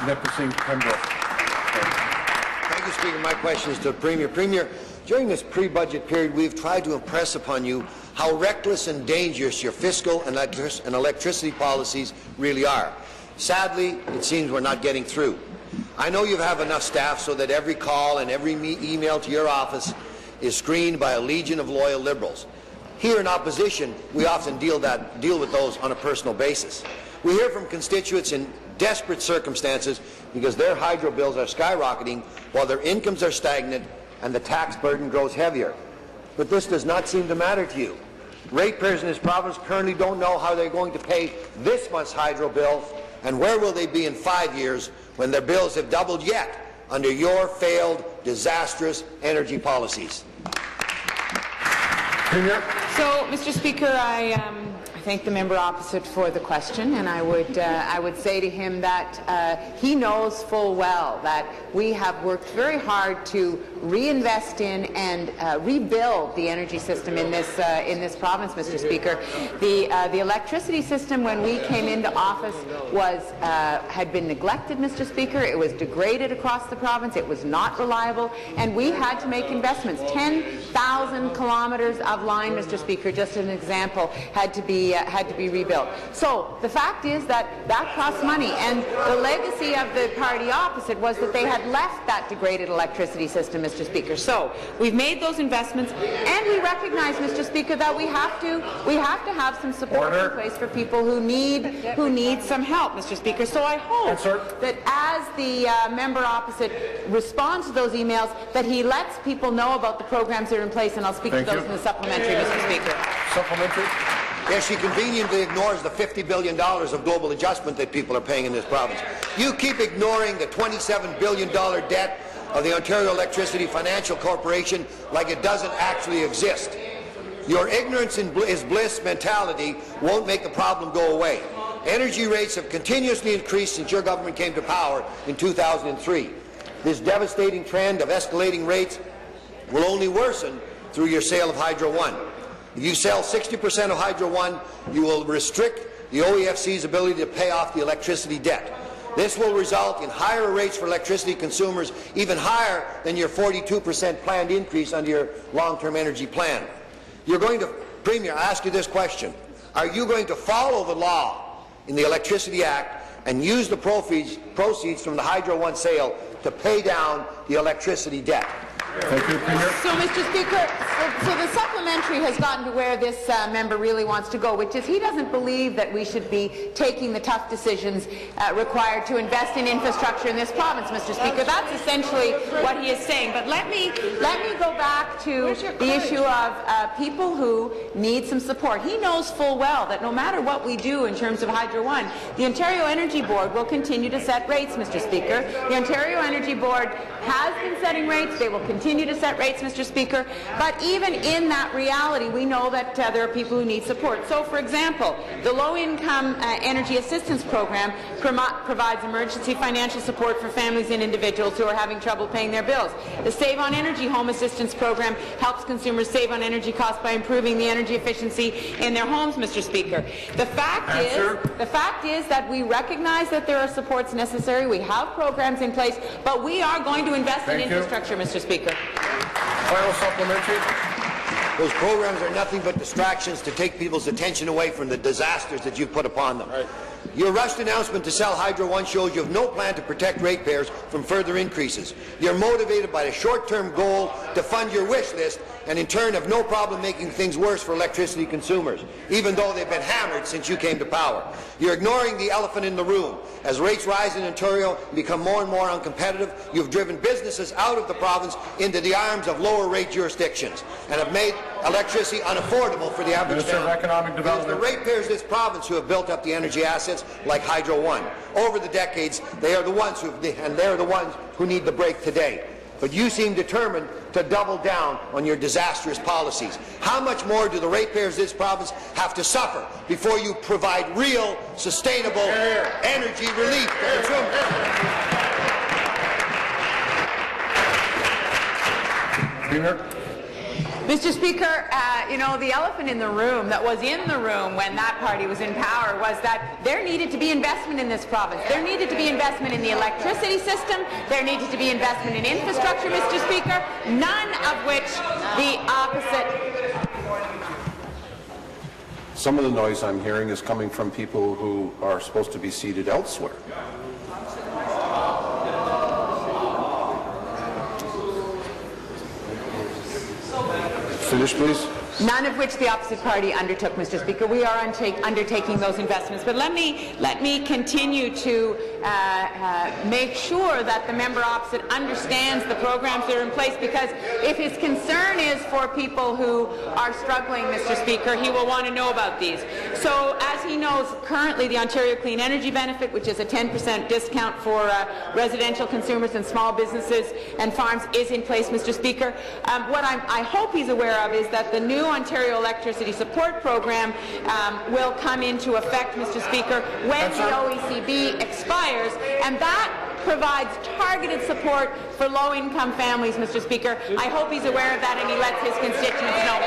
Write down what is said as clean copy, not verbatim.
Nipissing, Pembroke. Thank you, Speaker. My question is to the Premier. Premier, during this pre-budget period, we've tried to impress upon you how reckless and dangerous your fiscal and electricity policies really are. Sadly, it seems we're not getting through. I know you have enough staff so that every call and every email to your office is screened by a legion of loyal Liberals. Here in opposition, we often deal with those on a personal basis. We hear from constituents in desperate circumstances because their hydro bills are skyrocketing while their incomes are stagnant and the tax burden grows heavier. But this does not seem to matter to you. Ratepayers in this province currently don't know how they're going to pay this month's hydro bill, and where will they be in 5 years when their bills have doubled yet under your failed, disastrous energy policies? Premier. So, Mr. Speaker, I thank the member opposite for the question, and I would say to him that he knows full well that we have worked very hard to reinvest in and rebuild the energy system in this province, Mr. Speaker. The electricity system, when we came into office, had been neglected, Mr. Speaker. It was degraded across the province. It was not reliable, and we had to make investments. 10,000 kilometres of line, Mr. Speaker, just as an example, had to be rebuilt. So the fact is that costs money, and the legacy of the party opposite was that they had left that degraded electricity system, Mr. Speaker. So we've made those investments, and we recognize, Mr. Speaker, that we have to have some support in place for people who need some help, Mr. Speaker. So I hope that as the member opposite responds to those emails, that he lets people know about the programs that are in place, and I'll speak to those in the supplementary, Mr. Speaker. Supplementary. Yes, she conveniently ignores the $50 billion of global adjustment that people are paying in this province. You keep ignoring the $27 billion debt of the Ontario Electricity Financial Corporation like it doesn't actually exist. Your ignorance is bliss mentality won't make the problem go away. Energy rates have continuously increased since your government came to power in 2003. This devastating trend of escalating rates will only worsen through your sale of Hydro One. If you sell 60% of Hydro One, you will restrict the OEFC's ability to pay off the electricity debt. This will result in higher rates for electricity consumers, even higher than your 42% planned increase under your long-term energy plan. Premier, I ask you this question. Are you going to follow the law in the Electricity Act and use the proceeds from the Hydro One sale to pay down the electricity debt? Thank you, Premier. So, Mr. Speaker, so the supplementary has gotten to where this member really wants to go, which is he doesn't believe that we should be taking the tough decisions required to invest in infrastructure in this province, Mr. Speaker. That's essentially what he is saying. But let me go back to the issue of people who need some support. He knows full well that no matter what we do in terms of Hydro One, the Ontario Energy Board will continue to set rates, Mr. Speaker. The Ontario Energy Board has been setting rates. They will continue to set rates, Mr. Speaker. But even in that reality, we know that there are people who need support. So, for example, the Low-Income Energy Assistance Program provides emergency financial support for families and individuals who are having trouble paying their bills. The Save on Energy Home Assistance Program helps consumers save on energy costs by improving the energy efficiency in their homes, Mr. Speaker. The fact is that we recognize that there are supports necessary. We have programs in place, but we are going to invest in infrastructure, Mr. Speaker. Final supplementary. Those programs are nothing but distractions to take people's attention away from the disasters that you've put upon them. Right. Your rushed announcement to sell Hydro One shows you have no plan to protect ratepayers from further increases. You're motivated by a short-term goal to fund your wish list, and in turn have no problem making things worse for electricity consumers, even though they've been hammered since you came to power. You're ignoring the elephant in the room. As rates rise in Ontario and become more and more uncompetitive, you've driven businesses out of the province into the arms of lower-rate jurisdictions and have made electricity unaffordable for the average Minister of Economic Development. It's the ratepayers of this province who have built up the energy assets like Hydro One. Over the decades, they're the ones who need the break today. But you seem determined to double down on your disastrous policies. How much more do the ratepayers of this province have to suffer before you provide real, sustainable energy relief to consumers? Premier. Mr. Speaker, you know, the elephant in the room that was in the room when that party was in power was that there needed to be investment in this province. There needed to be investment in the electricity system. There needed to be investment in infrastructure, Mr. Speaker, none of which the opposite. Some of the noise I'm hearing is coming from people who are supposed to be seated elsewhere. Finish, please. None of which the opposite party undertook, Mr. Speaker. We are undertaking those investments. But let me continue to make sure that the member opposite understands the programs that are in place, because if his concern is for people who are struggling, Mr. Speaker, he will want to know about these. So as he knows, currently the Ontario Clean Energy Benefit, which is a 10% discount for residential consumers and small businesses and farms, is in place, Mr. Speaker. What I hope he's aware of is that the new Ontario Electricity Support Program will come into effect, Mr. Speaker, when the OECB expires, and that provides targeted support for low-income families, Mr. Speaker. I hope he's aware of that and he lets his constituents know.